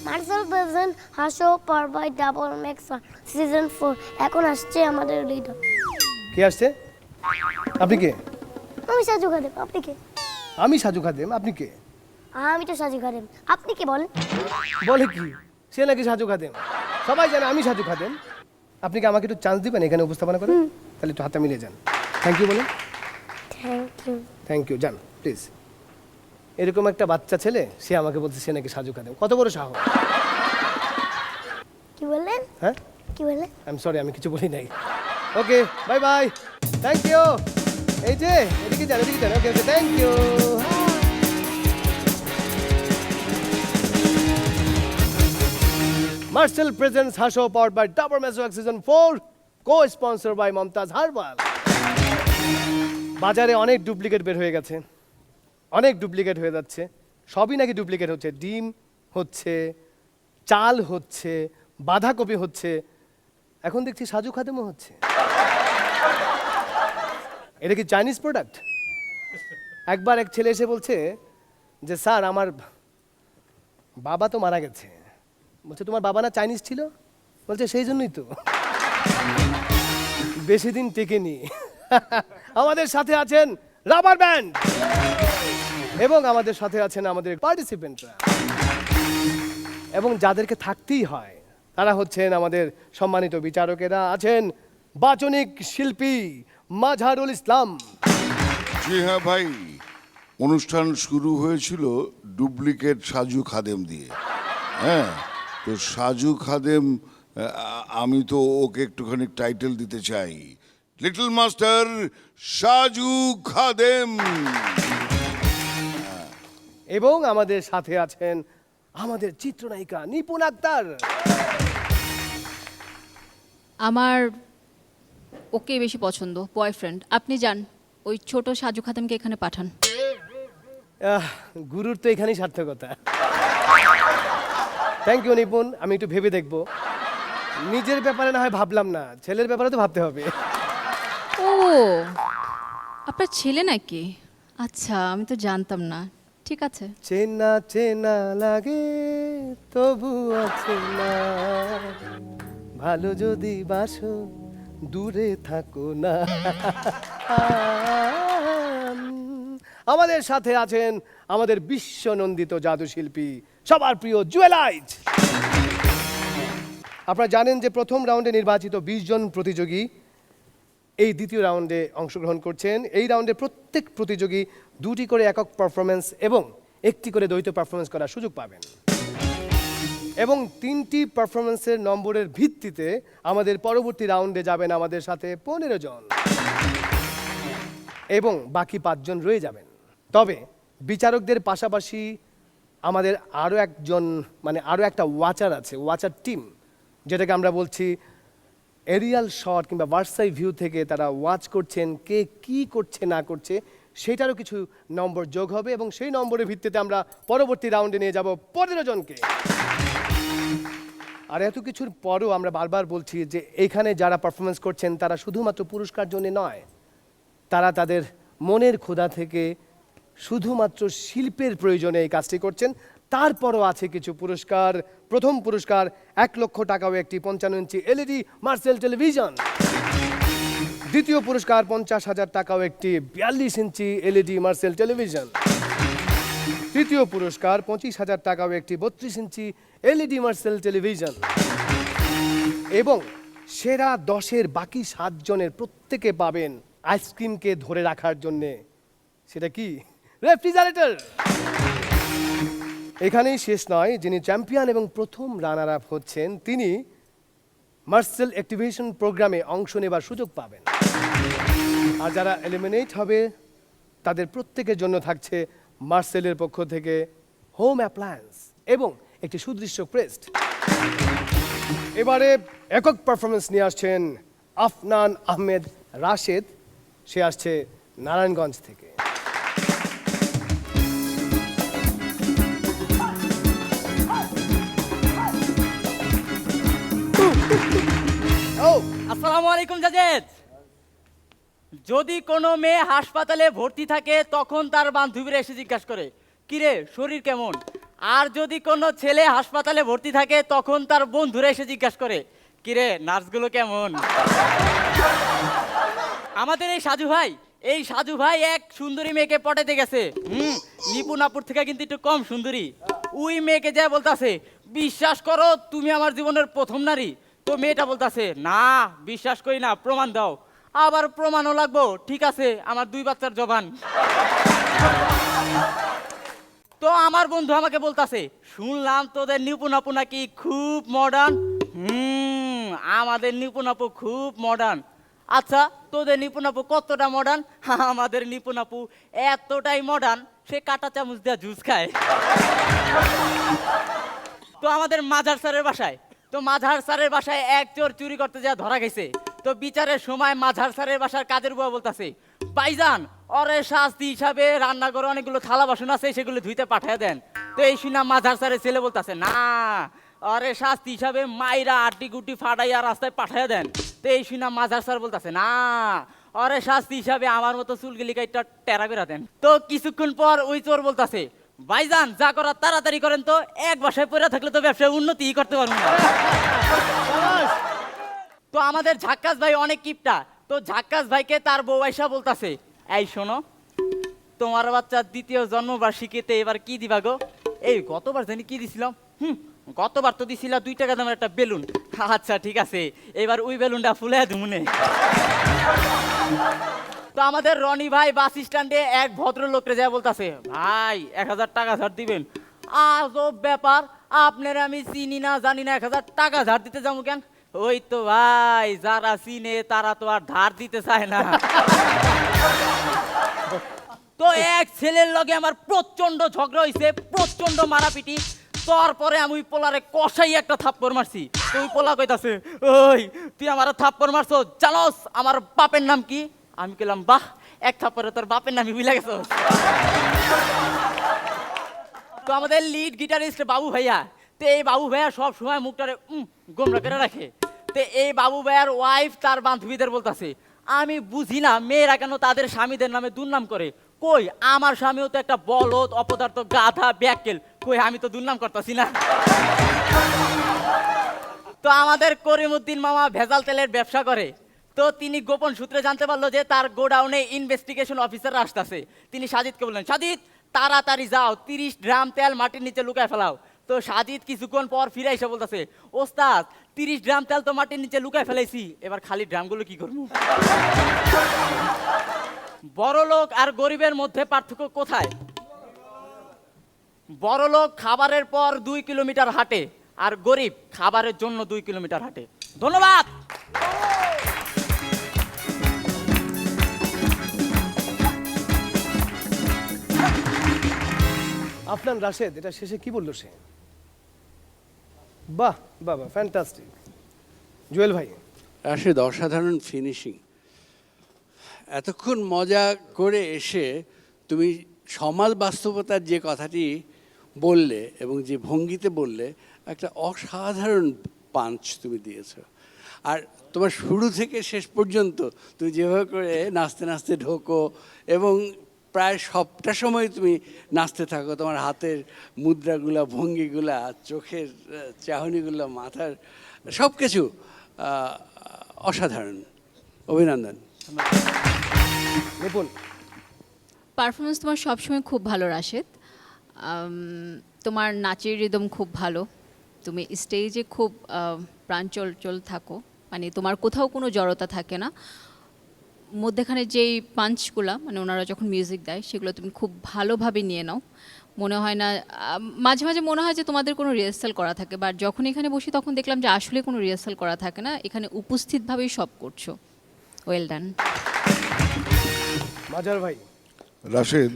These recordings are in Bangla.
মার্সেল প্রেজেন্ট হাসো পার বাই ডাবল ম্যাক্স সিজন 4 এখন আসছে আমাদের লিডার। কে আসছে? আপনি কে? আমি সাজু খাদেম, আপনি কে? আমি সাজু খাদেম, আপনি কে? আমি তো সাজু খাদেম, আপনি কে বলেন? বলে কি সে নাকি সাজু খাদেম? সবাই জানে আমি সাজু খাদেম। আপনি কি আমাকে একটু চান্স দিবেন এখানে উপস্থাপনা করে? তাহলে একটু হাতে মিলিয়ে যান। থ্যাংক ইউ বলেন। Thank you. থ্যাংক ইউ, যান প্লিজ। এরকম একটা বাচ্চা ছেলে সে আমাকে বলছে সে নাকি সাজু খাদেম, কত বড় সাহস! কি বললেন? হ্যাঁ, কি বললেন? আই এম সরি, আমি কিছু বলি নাই। Okay, bye bye, thank you. এই যে এদিকে যান, এদিকে যান। Okay okay, thank you. Marcel presents হাসো powered by Dabur Max season 4, co-sponsor by Mumtaz herbal. বাজারে অনেক ডুপ্লিকেট বের হয়ে গেছে, অনেক ডুপ্লিকেট হয়ে যাচ্ছে, সবই নাকি ডুপ্লিকেট হচ্ছে। ডিম হচ্ছে, চাল হচ্ছে, বাঁধাকপি হচ্ছে, এখন দেখছি সাজু খাদেমও হচ্ছে। এটা কি চাইনিজ প্রোডাক্ট? একবার এক ছেলে এসে বলছে যে স্যার আমার বাবা তো মারা গেছে। বলছে তোমার বাবা না চাইনিজ ছিল? বলছে সেই জন্যই তো বেশি দিন টেকেনি। আমাদের সাথে আছেন রাবার ব্যান্ড এবং আমাদের সাথে আছেন আমাদের পার্টিসিপেন্টরা, এবং যাদেরকে থাকতেই হয় তারা হচ্ছেন আমাদের সম্মানিত বিচারকেরা। আছেন বাচনিক শিল্পী মাঝহারুল ইসলাম। জি হ্যাঁ ভাই, অনুষ্ঠান শুরু হয়েছিল ডুপ্লিকেট সাজু খাদেম দিয়ে। হ্যাঁ, তো সাজু খাদেম, আমি তো ওকে একটুখানি টাইটেল দিতে চাই, লিটল মাস্টার সাজু খাদেম। এবং আমাদের সাথে আছেন আমাদের চিত্রনায়িকা নিপুণ আক্তার। আমার ওকে বেশি পছন্দ, বয়ফ্রেন্ড। আপনি যান, ওই ছোট সাজু খাদেমকে এখানে পাঠান। গুরুর তো এখানেই সার্থকতা। থ্যাংক ইউ নিপুণ, আমি একটু ভেবে দেখব। নিজের ব্যাপারে না হয় ভাবলাম না, ছেলের ব্যাপারে তো ভাবতে হবে। ও, আপনার ছেলে নাকি? আচ্ছা, আমি তো জানতাম না। ঠিক আছে। চেনা চেনা লাগে তবু আছে না, ভালো যদি বাসো দূরে থাকো না। আমাদের সাথে আছেন আমাদের বিশ্বনন্দিত জাদু শিল্পী, সবার প্রিয় জুয়েলাইজ। আপনারা জানেন যে প্রথম রাউন্ডে নির্বাচিত 20 জন প্রতিযোগী এই দ্বিতীয় রাউন্ডে অংশগ্রহণ করছেন। এই রাউন্ডে প্রত্যেক প্রতিযোগী 2টি করে একক পারফরমেন্স এবং 1টি করে দ্বৈত পারফরমেন্স করার সুযোগ পাবেন, এবং 3টি পারফরমেন্সের নম্বরের ভিত্তিতে আমাদের পরবর্তী রাউন্ডে যাবেন আমাদের সাথে 15 জন, এবং বাকি 5 জন রয়ে যাবেন। তবে বিচারকদের পাশাপাশি আমাদের আরও একজন, মানে আরও একটা ওয়াচার আছে, ওয়াচার টিম, যেটাকে আমরা বলছি এরিয়াল শট কিংবা ভার্সাই ভিউ থেকে তারা ওয়াচ করছেন কে কি করছে না করছে, সেটারও কিছু নম্বর যোগ হবে, এবং সেই নম্বরের ভিত্তিতে আমরা পরবর্তী রাউন্ডে নিয়ে যাব 15 জনকে। আর এত কিছুর পরও আমরা বারবার বলছি যে এখানে যারা পারফরমেন্স করছেন তারা শুধুমাত্র পুরস্কার জন্য নয়, তারা তাদের মনের ক্ষুধা থেকে শুধুমাত্র শিল্পের প্রয়োজনে এই কাজটি করছেন। তারপরও আছে কিছু পুরস্কার। প্রথম পুরস্কার 1 লক্ষ টাকাও একটি 55 ইঞ্চি এলইডি মার্সেল টেলিভিশন। দ্বিতীয় পুরস্কার 50,000 টাকাও একটি 42 ইঞ্চি এলইডি মার্সেল টেলিভিশন। তৃতীয় পুরস্কার 25,000 টাকাও একটি 32 ইঞ্চি এলইডি মার্সেল টেলিভিশন। এবং সেরা 10-এর বাকি 7 জনের প্রত্যেকে পাবেন আইসক্রিমকে ধরে রাখার জন্যে, সেটা কি, রেফ্রিজারেটর। এখানেই শেষ নয়, যিনি চ্যাম্পিয়ন এবং প্রথম রানার আপ হচ্ছেন তিনি মার্সেল অ্যাক্টিভেশন প্রোগ্রামে অংশ নেবার সুযোগ পাবেন। আর যারা এলিমিনেট হবে তাদের প্রত্যেকের জন্য থাকছে মার্সেলের পক্ষ থেকে হোম অ্যাপ্লায়েন্স, এবং একটি সুদৃশ্য ক্রেস্ট। এবারে একক পারফরমেন্স নিয়ে আসছেন আফনান আহমেদ রাশেদ, সে আসছে নারায়ণগঞ্জ থেকে। ও আসসালামু আলাইকুম জাজেদ। যদি কোনো মেয়ে হাসপাতালে ভর্তি থাকে তখন তার বান্ধবীরা এসে জিজ্ঞাসা করে কিরে শরীর কেমন, আর যদি কোনো ছেলে হাসপাতালে ভর্তি থাকে তখন তার বন্ধুরা এসে জিজ্ঞাসা করে কিরে নার্সগুলো কেমন। আমাদের এই সাজু ভাই এক সুন্দরী মেয়েকে পটাতে গেছে। নিপুণাপুর থেকে কিন্তু একটু কম সুন্দরী। ওই মেয়েকে যা বলতাছে বিশ্বাস করো তুমি আমার জীবনের প্রথম নারী। তো মেয়েটা বলতাছে না বিশ্বাস করি না, প্রমাণ দাও। আবার প্রমাণও লাগবো, ঠিক আছে আমার 2 বাচ্চার জবান। তো আমার বন্ধু আমাকে বলতাছে শুনলাম তোদের নিপুণাপু নাকি খুব মডার্ন। আমাদের নিপুণাপু খুব মডার্ন। আচ্ছা তোদের নিপুণাপু কতটা মডার্ন? আমাদের নিপুণাপু এতটাই মডার্ন সে কাঁটা চামচ দিয়ে জুস খায়। তো আমাদের মাঝার স্যারের বাসায় এক চোর চুরি করতে যা ধরা গেছে। তো বিচারের সময় মাঝার স্যারের বাসার কাজের বুয়া বলতাছে ভাইজান ওরে শাস্তি হিসাবে রান্নাঘরে অনেকগুলো থালা বাসন আছে সেগুলো ধুইতে পাঠিয়ে দেন। তো এই শুনা মাঝার স্যারের ছেলে বলতাছে না ওরে শাস্তি হিসাবে মাইরা আটি গুটি ফাটাইয়া রাস্তায় পাঠিয়ে দেন। তো এই শুনা মাঝার স্যার বলতাছে না ওরে শাস্তি হিসাবে আমার মতো চুলগুলি কাইটা টেরা বেরা দেন। তো কিছুক্ষণ পর ওই চোর বলতাছে ভাইজান যা করার তাড়াতাড়ি করেন, তো এক বাসায় পড়ে থাকলে তো ব্যবসায় উন্নতি করতে পারবো না। তো আমাদের ঝাক্কাস ভাই অনেক কিপটা। তো ঝাক্কাস ভাইকে তার বউ আইসা বলতাছে এই শোনো তোমার বাচ্চার 2য় জন্মবার্ষিকীতে এবার কি দিবা গো? এই গতবার জানি কি দিছিলাম, গতবার তো দিছিলা 2 টাকা দামের একটা বেলুন। আচ্ছা ঠিক আছে এবার ওই বেলুনটা ফুলে ধুমুনে। তো আমাদের রনি ভাই বাস স্ট্যান্ডে এক ভদ্রলোকরে যা বলতাছে ভাই 1000 টাকা ধার দিবেন। আজব ব্যাপার, আপনার আমি চিনি না জানি না 1000 টাকা ধার দিতে যাবো কেন? ওই তো ভাই যারা চিনে তারা তো আর ধার দিতে চায় না। তো এক ছেলের লগে আমার প্রচন্ড ঝগড়া হইছে, প্রচন্ড মারাপিটি। তারপরে আমি ওই পোলারে কষাই একটা থাপ্পড় মারছি। তো ওই পোলা কইতাছে ওই তুই আমার থাপ্পড় মারছো জানোস আমার বাপের নাম কি? আমি কইলাম বাহ এক থাপ্পড়ে তোর বাপের নামই ভুলে গেছো। তো আমাদের লিড গিটারিস্ট বাবু ভাইয়া, তো এই বাবু ভাইয়া সব সময় মুখটারে গোমরা করে রাখে। তো এই বাবু ভাইয়ার ওয়াইফ তার বান্ধবীদের বলতাছে আমি বুঝি না মেয়েরা কেন তাদের স্বামীদের নামে দুর্নাম করে। কই আমার স্বামীও তো একটা বলদ অপদার্থ গাধা ব্যাককেল, কই আমি তো দুর্নাম করতেছি না। তো আমাদের করিমউদ্দিন মামা ভেজাল তেলের ব্যবসা করে। তো তিনি গোপন সূত্রে জানতে পারলো যে তার গোডাউনে ইনভেস্টিগেশন অফিসাররা আসতেছে। তিনি সাজিদকে বললেন সাজিদ তাড়াতাড়ি যাও 30 ড্রাম তেল মাটির নিচে লুকায় ফেলাও। তো সাজিদ কিছুক্ষণ পর ফিরে এসে বলতেছে ওস্তাদ 30 ড্রাম তেল তো মাটির নিচে লুকায় ফেলাইছি, এবার খালি ড্রামগুলো কি করবো? বড়লোক আর গরিবের মধ্যে পার্থক্য কোথায়? বড়লোক খাবারের পর 2 কিলোমিটার হাঁটে আর গরিব খাবারের জন্য 2 কিলোমিটার হাঁটে। ধন্যবাদ। আফনান রাশেদ এটা শেষে কি বললো সে? বাহ বাহ বাহ ফ্যান্টাস্টিক। জুয়েল ভাই। রাশেদ অসাধারণ ফিনিশিং। এতক্ষণ মজা করে এসে তুমি সমাজ বাস্তবতার যে কথাটি বললে এবং যে ভঙ্গিতে বললে একটা অসাধারণ পাঞ্চ তুমি দিয়েছ। আর তোমার শুরু থেকে শেষ পর্যন্ত তুমি যেভাবে করে নাচতে নাচতে ঢোকো এবং প্রায় সবটা সময় তুমি নাচতে থাকো, তোমার হাতের মুদ্রাগুলা ভঙ্গিগুলা চোখের চাহনিগুলো মাথার সব কিছু অসাধারণ। অভিনন্দন। নিপুণ। পারফরমেন্স তোমার সবসময় খুব ভালো রাশেদ। তোমার নাচের রিদম খুব ভালো, তুমি স্টেজে খুব প্রাণচঞ্চল থাকো, মানে তোমার কোথাও কোনো জড়তা থাকে না। মধ্যেখানে যেই পাঞ্চগুলো মানে ওনারা যখন মিউজিক দেয় সেগুলো তুমি খুব ভালোভাবে নিয়ে নাও। মনে হয় না, মাঝে মাঝে মনে হয় যে তোমাদের কোনো রিহার্সাল করা থাকে, বাট যখন এখানে বসি তখন দেখলাম যে আসলে কোনো রিহার্সাল করা থাকে না, এখানে উপস্থিতভাবেই সব করছো। Well done. মাজার ভাই। রাশেদ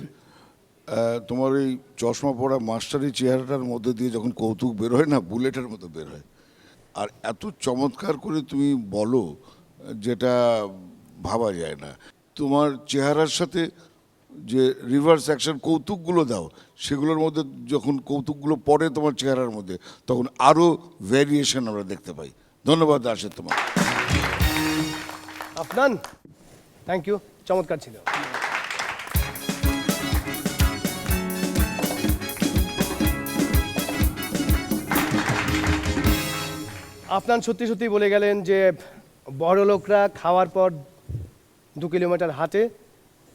তোমার এই চশমা পরা মাস্টারি চেহারাটার মধ্যে দিয়ে যখন কৌতুক বেরোয় না, বুলেটের মতো বেরোয়। আর এত চমৎকার করে তুমি বলো, যেটা ভাবা যায় না। তোমার চেহারার সাথে যে রিভার্স অ্যাকশন কৌতুকগুলো দাও, সেগুলোর মধ্যে যখন কৌতুকগুলো পড়ে তোমার চেহারার মধ্যে, তখন আরও ভ্যারিয়েশন আমরা দেখতে পাই। ধন্যবাদ রাশেদ তোমার। আফনান, থ্যাংক ইউ, চমৎকার ছিল। আফনান সত্যি সত্যি বলে গেলেন যে বড় লোকরা খাওয়ার পর 2 কিলোমিটার হাঁটে,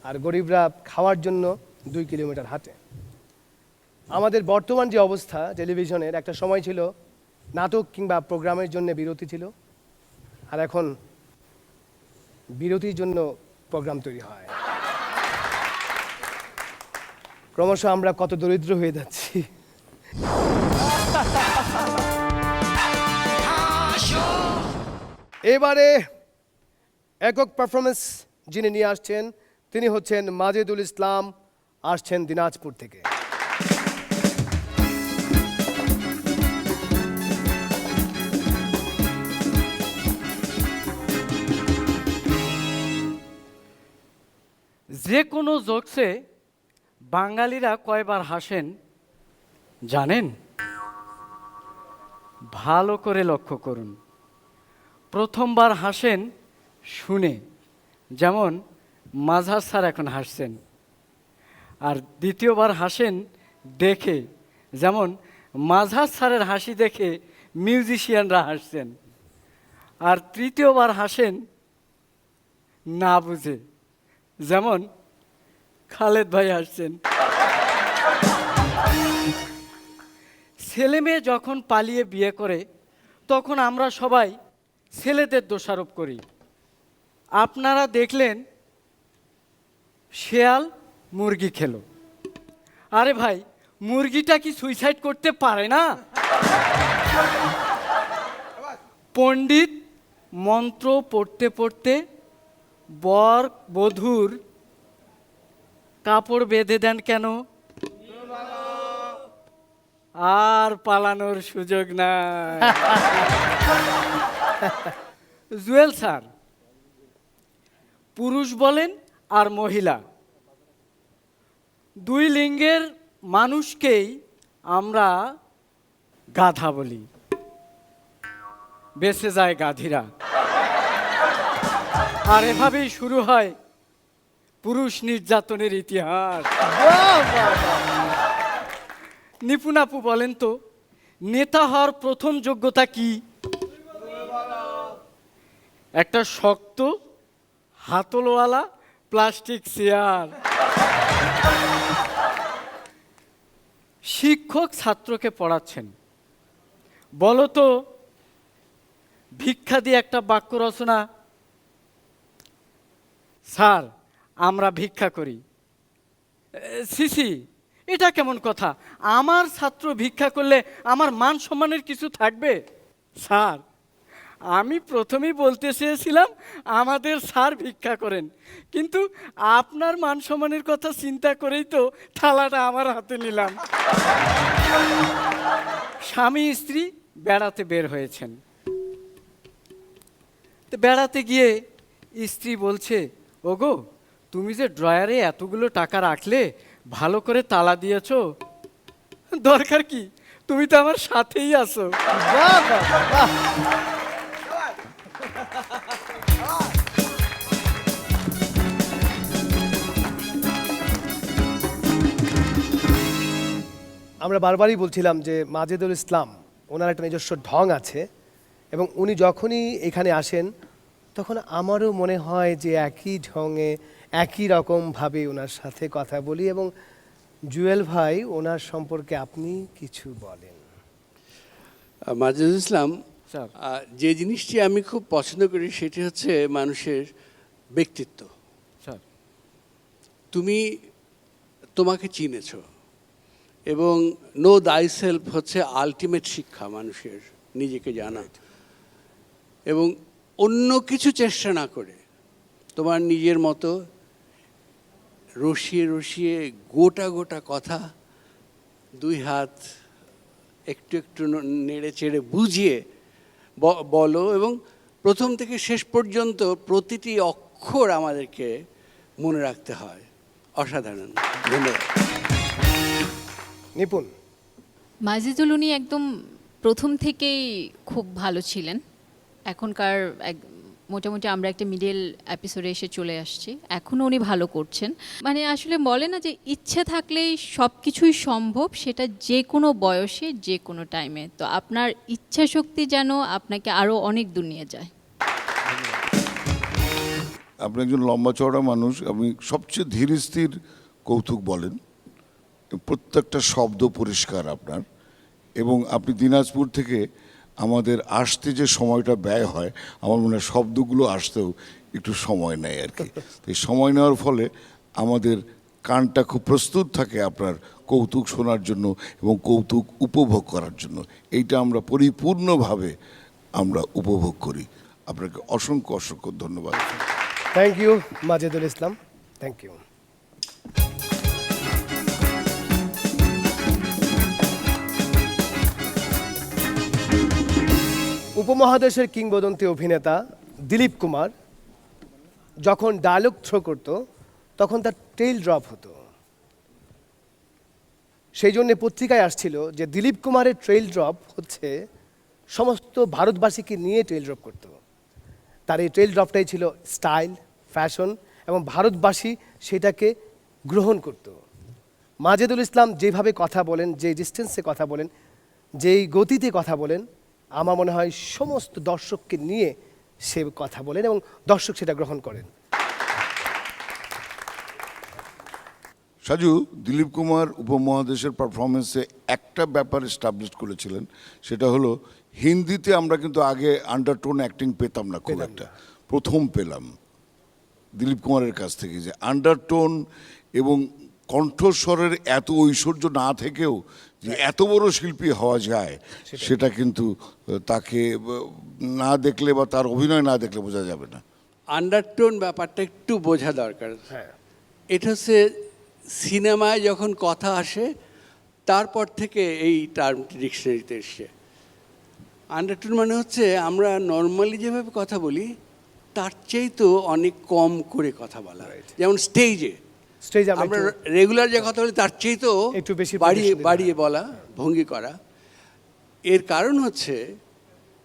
আর গরিবরা খাওয়ার জন্য 2 কিলোমিটার হাঁটে। আমাদের বর্তমান যে অবস্থা টেলিভিশনের, একটা সময় ছিল নাটক কিংবা প্রোগ্রামের জন্য বিরতি ছিল, আর এখন বিরতির জন্য প্রোগ্রাম তৈরি হয়। ক্রমশ আমরা কত দরিদ্র হয়ে যাচ্ছি। এবারে একক পারফরমেন্স যিনি নিয়ে আসছেন তিনি হচ্ছেন মাজেদুল ইসলাম, আসছেন দিনাজপুর থেকে। যে কোনো জোকসে বাঙালিরা কয়বার হাসেন জানেন? ভালো করে লক্ষ্য করুন। প্রথমবার হাসেন শুনে, যেমন মাঝহার স্যার এখন হাসছেন। আর দ্বিতীয়বার হাসেন দেখে, যেমন মাঝহার স্যারের হাসি দেখে মিউজিশিয়ানরা হাসছেন। আর তৃতীয়বার হাসেন না বুঝে, যেমন খালেদ ভাই হাসছেন। ছেলে মেয়ে যখন পালিয়ে বিয়ে করে তখন আমরা সবাই ছেলেদের দোষারোপ করি। আপনারা দেখলেন শেয়াল মুরগি খেলো। আরে ভাই, মুরগিটা কি সুইসাইড করতে পারে না? পণ্ডিত মন্ত্র পড়তে পড়তে বর বধূর কাপড় বেঁধে দেন কেন? আর পালানোর সুযোগ নাই। জুয়েল স্যার, পুরুষ বলেন আর মহিলা, 2 লিঙ্গের মানুষকেই আমরা গাধা বলি, বেঁচে যায় গাধীরা। আর এভাবেই শুরু হয় পুরুষ নির্যাতনের ইতিহাস। নিপুণ আপু বলেন তো, নেতা হওয়ার প্রথম যোগ্যতা কি? একটা শক্ত হাতলওয়ালা প্লাস্টিক চেয়ার। শিক্ষক ছাত্রকে পড়াচ্ছেন, বলো তো ভিক্ষা দিয়ে একটা বাক্য রচনা। স্যার, আমরা ভিক্ষা করি। সিসি, এটা কেমন কথা? আমার ছাত্র ভিক্ষা করলে আমার মান সম্মানের কিছু থাকবে? স্যার, আমি প্রথমেই বলতে চেয়েছিলাম আমাদের স্যার ভিক্ষা করেন, কিন্তু আপনার মান সম্মানের কথা চিন্তা করেই তো থালাটা আমার হাতে নিলাম। স্বামী স্ত্রী বেড়াতে বের হয়েছেন। তো বেড়াতে গিয়ে স্ত্রী বলছে, ওগো, তুমি যে ড্রয়ারে এতগুলো টাকা রাখলে, ভালো করে তালা দিয়েছো। দরকার কি, তুমি তো আমার সাথেই আছো। আমরা বারবারই বলছিলাম যে মাজেদুল ইসলাম, ওনার একটা নিজস্ব ঢং আছে, এবং উনি যখনই এখানে আসেন তখন আমারও মনে হয় যে একই ঢঙে একই রকমভাবে ওনার সাথে কথা বলি। এবং জুয়েল ভাই, ওনার সম্পর্কে আপনি কিছু বলেন। মাজেদুল ইসলাম, স্যার। যে জিনিসটি আমি খুব পছন্দ করি সেটি হচ্ছে মানুষের ব্যক্তিত্ব। স্যার, তুমি তোমাকে চিনেছ, এবং নো দাই সেলফ হচ্ছে আলটিমেট শিক্ষা মানুষের, নিজেকে জানা। এবং অন্য কিছু চেষ্টা না করে তোমার নিজের মতো রসিয়ে রসিয়ে গোটা গোটা কথা দুই হাত একটু একটু নেড়ে চেড়ে বুঝিয়ে বলো, এবং প্রথম থেকে শেষ পর্যন্ত প্রতিটি অক্ষর আমাদেরকে মনে রাখতে হয়। অসাধারণ, ধন্যবাদ। নিপুণ, মাজেদুল উনি একদম প্রথম থেকেই খুব ভালো ছিলেন। এখনকার মোটামুটি আমরা একটা মিডল এপিসোডে এসে চলে আসছি, এখনও উনি ভালো করছেন। মানে আসলে বলে না যে ইচ্ছে থাকলেই সব কিছুই সম্ভব, সেটা যে কোনো বয়সে যে কোনো টাইমে। তো আপনার ইচ্ছা শক্তি যেন আপনাকে আরও অনেক দূর নিয়ে যায়। আপনি একজন লম্বা চওড়া মানুষ, আপনি সবচেয়ে ধীর স্থির কৌতুক বলেন, প্রত্যেকটা শব্দ পরিষ্কার আপনার, এবং আপনি দিনাজপুর থেকে আমাদের আসতে যে সময়টা ব্যয় হয়, আমার মনে হয় শব্দগুলো আসতেও একটু সময় নেয় আর কি। তো এই সময় নেওয়ার ফলে আমাদের কানটা খুব প্রস্তুত থাকে আপনার কৌতুক শোনার জন্য এবং কৌতুক উপভোগ করার জন্য। এইটা আমরা পরিপূর্ণভাবে আমরা উপভোগ করি। আপনাকে অসংখ্য অসংখ্য ধন্যবাদ। Thank you Majedul Islam, thank you. উপমহাদেশের কিংবদন্তি অভিনেতা দিলীপ কুমার যখন ডায়লগ থ্রো করত তখন তার টেইল ড্রপ হতো। সেই জন্য পত্রিকায় আসছিল যে দিলীপ কুমারের ট্রেইল ড্রপ হচ্ছে সমস্ত ভারতবাসীকে নিয়ে ট্রেইল ড্রপ করত। তার এই ট্রেইল ড্রপটাই ছিল স্টাইল, ফ্যাশন, এবং ভারতবাসী সেটাকে গ্রহণ করত। মাজেদুল ইসলাম যেভাবে কথা বলেন, যে ডিস্টেন্সে কথা বলেন, যেই গতিতে কথা বলেন, আমার মনে হয় সমস্ত দর্শককে নিয়ে সে কথা বলেন এবং দর্শক সেটা গ্রহণ করেন। সাজু, দিলীপ কুমার উপমহাদেশের পারফরমেন্সে একটা ব্যাপার এস্টাবলিশ করেছিলেন, সেটা হলো হিন্দিতে আমরা কিন্তু আগে আন্ডারটোন অ্যাক্টিং পেতাম না, খুব একটা প্রথম পেলাম দিলীপ কুমারের কাছ থেকে, যে আন্ডারটোন এবং কণ্ঠস্বরের এত ঐশ্বর্য না থেকেও যে এত বড় শিল্পী হওয়া যায়, সেটা কিন্তু তাকে না দেখলে বা তার অভিনয় না দেখলে বোঝা যাবে না। আন্ডারটোন ব্যাপারটা একটু বোঝা দরকার। হ্যাঁ, এটা হচ্ছে সিনেমায় যখন কথা আসে তারপর থেকে এই টার্মটি ডিকশনারিতে এসছে। আন্ডারটোন মানে হচ্ছে আমরা নর্মালি যেভাবে কথা বলি তার চেয়ে তো অনেক কম করে কথা বলা, যেমন স্টেজে আমরা রেগুলার যে কথা বলি তার চেয়ে তো একটু বেশি বাড়িয়ে বলা, ভঙ্গি করা। এর কারণ হচ্ছে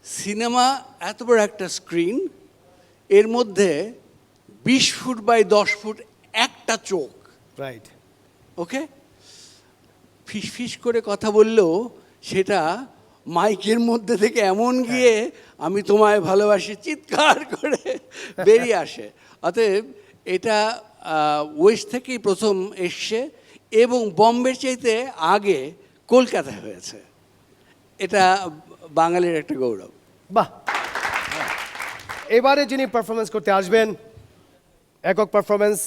সিনেমা এত বড় একটা স্ক্রিন, এর মধ্যে 20 ফুট বাই 10 ফুট একটা চোখ, রাইট। ওকে, ফিস ফিস করে কথা বললেও সেটা মাইকের মধ্যে থেকে এমন গিয়ে আমি তোমায় ভালোবাসি চিৎকার করে বেরিয়ে আসে। অতএব এটা ওয়েস্ট থেকেই প্রথম এসছে এবং বম্বের চাইতে আগে কলকাতায় হয়েছে। এটা বাঙালির একটা গৌরব। বাহ। এবারে যিনি পারফরমেন্স করতে আসবেন, একক পারফরমেন্স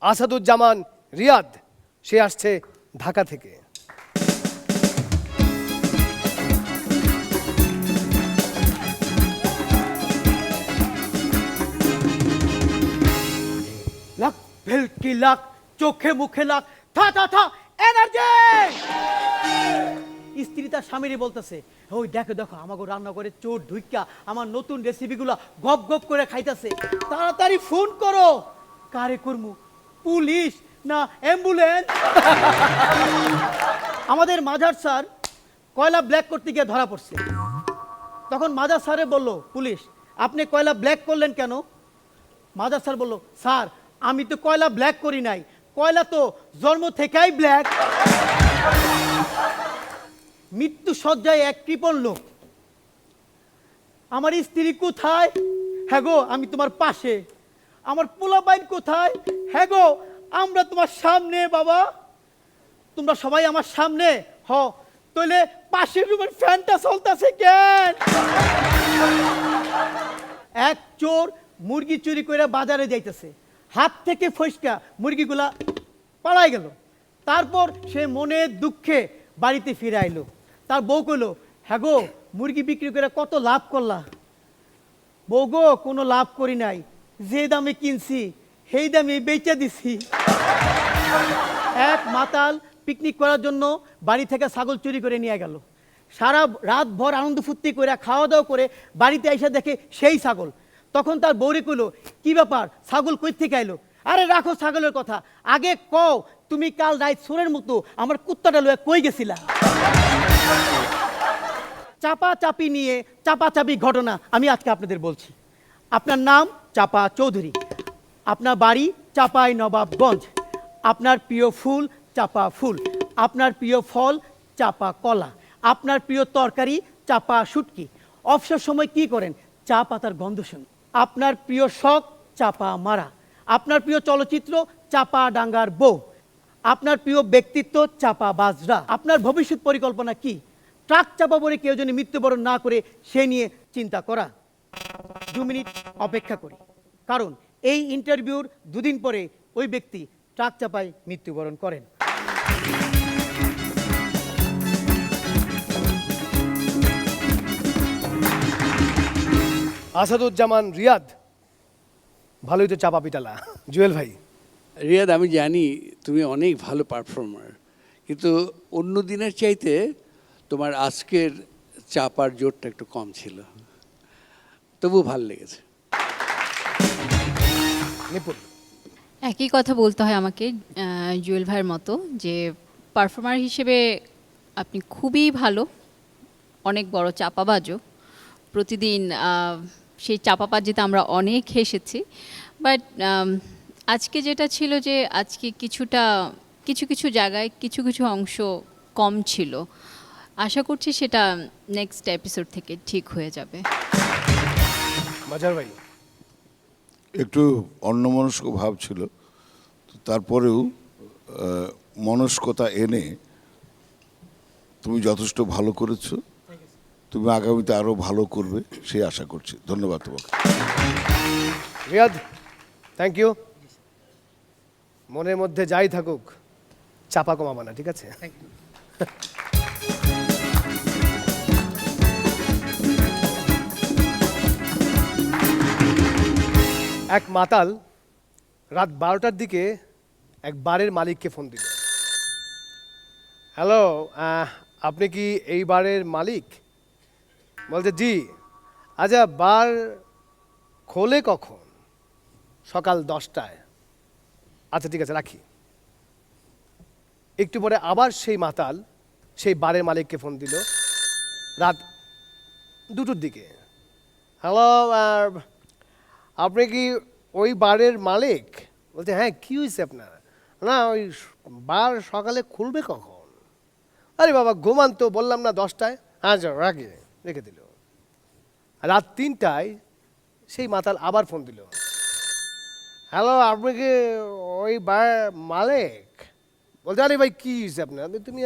আসাদুজ্জামান রিয়াদ, সে আসছে ঢাকা থেকে। লাখ ভেলকি লাখ, চোখে মুখে লাখ, থা থা থা এনার্জি। স্ত্রী তার স্বামীরই বলতেছে, ওই দেখো দেখো আমাকে রান্না করে চোর ঢুইকা আমার নতুন রেসিপিগুলো গপ গপ করে খাইতেছে, তাড়াতাড়ি ফোন করো। কারে করমু, পুলিশ না অ্যাম্বুলেন্স? আমাদের মাঝার স্যার কয়লা ব্ল্যাক করতে গিয়ে ধরা পড়ছে। তখন মাঝার স্যারে বলল, পুলিশ আপনি কয়লা ব্ল্যাক করলেন কেন? মাঝার স্যার বলল, স্যার আমি তো কয়লা ব্ল্যাক করি নাই, কয়লা তো জন্ম থেকেই ব্ল্যাক। মৃত্যু সজ্জায় এক কৃপণ লোক, আমার স্ত্রী কোথায়? হ্যাঁ গো আমি তোমার পাশে। আমার পোলাপাইন কোথায়? হ্যাঁ গো আমরা তোমার সামনে। বাবা তোমরা সবাই আমার সামনে হ, তাহলে পাশের রুমের ফ্যানটা চলতেছে কেন? এক চোর মুরগি চুরি করে বাজারে যাইতেছে, হাত থেকে ফসকা মুরগিগুলা পালাই গেল। তারপর সে মনে দুঃখে বাড়িতে ফিরে আইলো। তার বউ কইলো, হ্যাঁ গো মুরগি বিক্রি করে কত লাভ করলা? বউ গো কোনো লাভ করি নাই, যে দামে কিনছি সেই দামে বেচে দিছি। এক মাতাল পিকনিক করার জন্য বাড়ি থেকে ছাগল চুরি করে নিয়ে গেল। সারা রাত ভর আনন্দ ফুর্তি করে খাওয়া দাওয়া করে বাড়িতে এসে দেখে সেই ছাগল। তখন তার বউরে কইলো, কি ব্যাপার, ছাগল কই থেকে আইলো? আরে রাখো ছাগলের কথা, আগে কও তুমি কাল রাত সোরের মতো আমার কুত্তাটা লয়ে কই গেছিলা? চাপা চাপি নিয়ে চাপাচাপি ঘটনা আমি আজকে আপনাদের বলছি। আপনার নাম চাপা চৌধুরী, আপনার বাড়ি চাপাই নবাবগঞ্জ, আপনার প্রিয় ফুল চাপা ফুল, আপনার প্রিয় ফল চাপা কলা, আপনার প্রিয় তরকারি চাপা শুটকি, অবসর সময় কি করেন? চা পাতার গন্ধ শুনি। আপনার প্রিয় শখ চাপা মারা, আপনার প্রিয় চলচ্চিত্র চাপা ডাঙ্গার বউ, আপনার প্রিয় ব্যক্তিত্ব চাপা বাজরা, আপনার ভবিষ্যৎ পরিকল্পনা কি? ট্রাক চাপা পড়ে কেউ যেন মৃত্যুবরণ না করে সে নিয়ে চিন্তা করা। 2 মিনিট অপেক্ষা করি, কারণ এই ইন্টারভিউর 2 দিন পরে ওই ব্যক্তি ট্রাক চাপায় মৃত্যুবরণ করেন। আসাদুজ্জামান রিয়াদ, ভালোই তো চাপা পিটালা। জুয়েল ভাই, রিয়াদ, আমি জানি তুমি অনেক ভালো পারফর্মার, কিন্তু অন্য দিনের চাইতে তোমার আজকের চাপার জোরটা একটু কম ছিল, তবু ভাল লেগেছে। নিপুণ, একই কথা বলতে হয় আমাকে জুয়েল ভাইয়ের মতো, যে পারফর্মার হিসেবে আপনি খুবই ভালো, অনেক বড় চাপাবাজও। প্রতিদিন সেই চাপাবাজিতে আমরা অনেক হেসেছি, বাট আজকে যেটা ছিল যে আজকে কিছু জায়গায় কিছু অংশ কম ছিল। আশা করছি সেটা নেক্সট এপিসোড থেকে ঠিক হয়ে যাবে। মাজার ভাই, একটু অন্যমনস্ক ভাব ছিল, তো তারপরেও মনস্কতা এনে তুমি যথেষ্ট ভালো করেছো। তুমি আগামীতে আরো ভালো করবে সেই আশা করছি। ধন্যবাদ তোমাকে। Riyad, thank you. মনের মধ্যে যাই থাকুক, চাপা কমাবা না, ঠিক আছে? এক মাতাল রাত 12টার দিকে এক বারের মালিককে ফোন দিল। হ্যালো, আপনি কি এই বারের মালিক? বলছে জি। আচ্ছা, বার খোলে কখন? সকাল 10টায়। আচ্ছা ঠিক আছে, রাখি। একটু পরে আবার সেই মাতাল সেই বারের মালিককে ফোন দিল রাত 2টোর দিকে। হ্যালো, আপনি কি ওই বারের মালিক? বলছে হ্যাঁ, কী হয়েছে আপনার? না, ওই বার সকালে খুলবে কখন? আরে বাবা, ঘুমান তো, বললাম না 10টায়। আচ্ছা রাখি, রেখে দিল। রাত 3টায় সেই মাতাল আবার ফোন দিল। হ্যালো, আপনি কি ওই বার মালিক? বলতে আরে ভাই কী হয়েছে আপনার? তুমি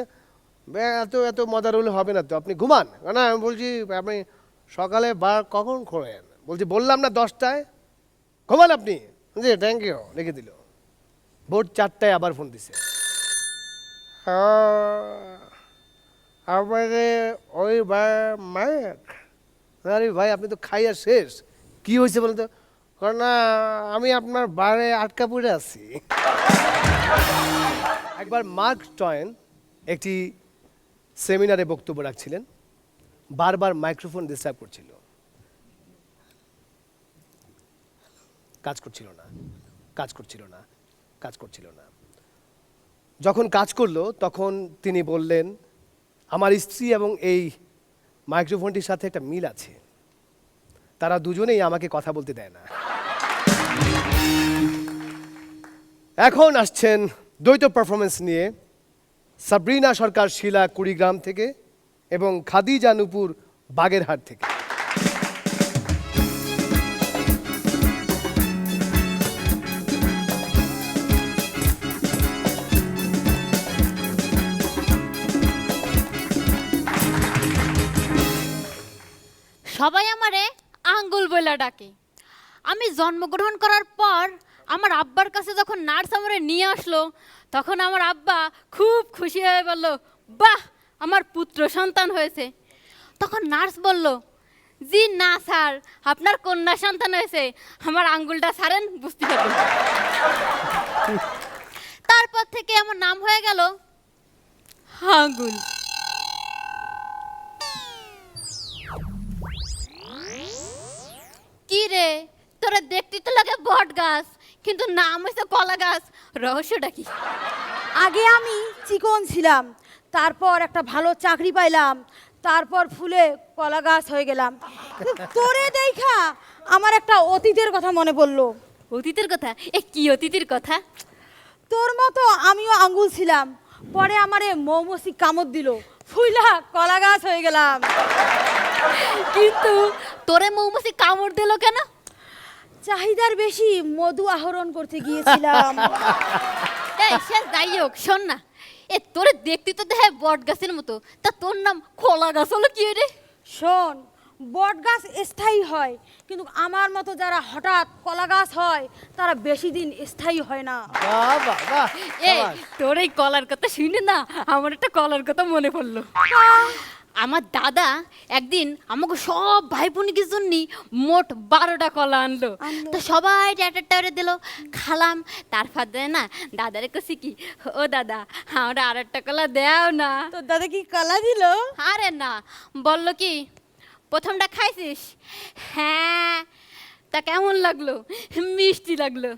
এত মজার হলে হবে না তো, আপনি ঘুমান। না, আমি বলছি আপনি সকালে বার কখন খোলেন? বলছি বললাম না 10টায়, ঘুমান আপনি। জি থ্যাংক ইউ, রেখে দিল। ভোর 4টায় আবার ফোন দিছে। আপনাকে ওই বার মালিক? আরে ভাই, আপনি তো খাইয়া শেষ। কি হয়েছে বলতো? না, আমি আপনার বারে আটকা পড়ে আছি। একবার মার্ক টয়েন একটি সেমিনারে বক্তব্য রাখছিলেন, বারবার মাইক্রোফোন ডিস্টার্ব করছিল, কাজ করছিল না। যখন কাজ করলো তখন তিনি বললেন, আমার স্ত্রী এবং এই মাইক্রোফোনটির সাথে একটা মিল আছে, তারা দুজনেই আমাকে কথা বলতে দেয় না। এখন আসছেন দ্বৈত পারফরমেন্স নিয়ে সাবরিনা সরকার শিলা কুড়িগ্রাম থেকে এবং খাদিজা নূপুর বাগেরহাট থেকে। সবাই আমারে আঙ্গুল বইলা ডাকে। আমি জন্মগ্রহণ করার পর আমার আব্বার কাছে যখন নার্স আমারে নিয়ে আসলো, তখন আমার আব্বা খুব খুশি হয়ে বলল, বাহ, আমার পুত্র সন্তান হয়েছে। তখন নার্স বলল, জি না স্যার, আপনার কন্যা সন্তান হয়েছে। আমার আঙ্গুলটা ছাড়েন, বুঝতে পারবেন। তার তারপর থেকে আমার নাম হয়ে গেল আঙ্গুল। কি রে, তোরা দেখতে তো লাগে বট গাছ, কিন্তু নাম হয়েছে কলা গাছ, রহস্যটা কি? আগে আমি চিকন ছিলাম, তারপর একটা ভালো চাকরি পাইলাম, তারপর ফুলে কলা গাছ হয়ে গেলাম। তোরে দেখা আমার একটা অতীতের কথা মনে পড়লো। অতীতের কথা? কি অতীতের কথা? তোর মতো আমিও আঙ্গুল ছিলাম, পরে আমারে মৌমাছি কামড় দিল, ফুইলা কলা গাছ হয়ে গেলাম। কিন্তু তোরে মৌমাছি কামড় দিল কেন? চাহিদার বেশি মধু আহরণ করতে গিয়েছিলাম। সে যাই হোক, শোন না, তোরে দেখতে তো দেখে বট গাছের মতো, তা তোর নাম কলা গাছ হলো কি রে? শোন, বট গাছ স্থায়ী হয়, কিন্তু আমার মতো যারা হঠাৎ কলা গাছ হয় তারা বেশি দিন স্থায়ী হয় না। বাহ বাহ বাহ, সাবাস। তোর এই কলার কথা শুনে না আমার একটা কলার কথা মনে পড়লো। আমার দাদা একদিন আমাকে সব ভাই বোনকে জন্য মোট 12টা কলা আনলো। তো সবাই একটা দিল, খালাম। তারপর দেয় না, দাদারে কছি কি, ও দাদা আমরা আর একটা কলা দেও না। তোর দাদা কি কলা দিল? আরে না, বললো কি, প্রথমটা খাইছিস? হ্যাঁ। তা কেমন লাগলো? মিষ্টি লাগলো।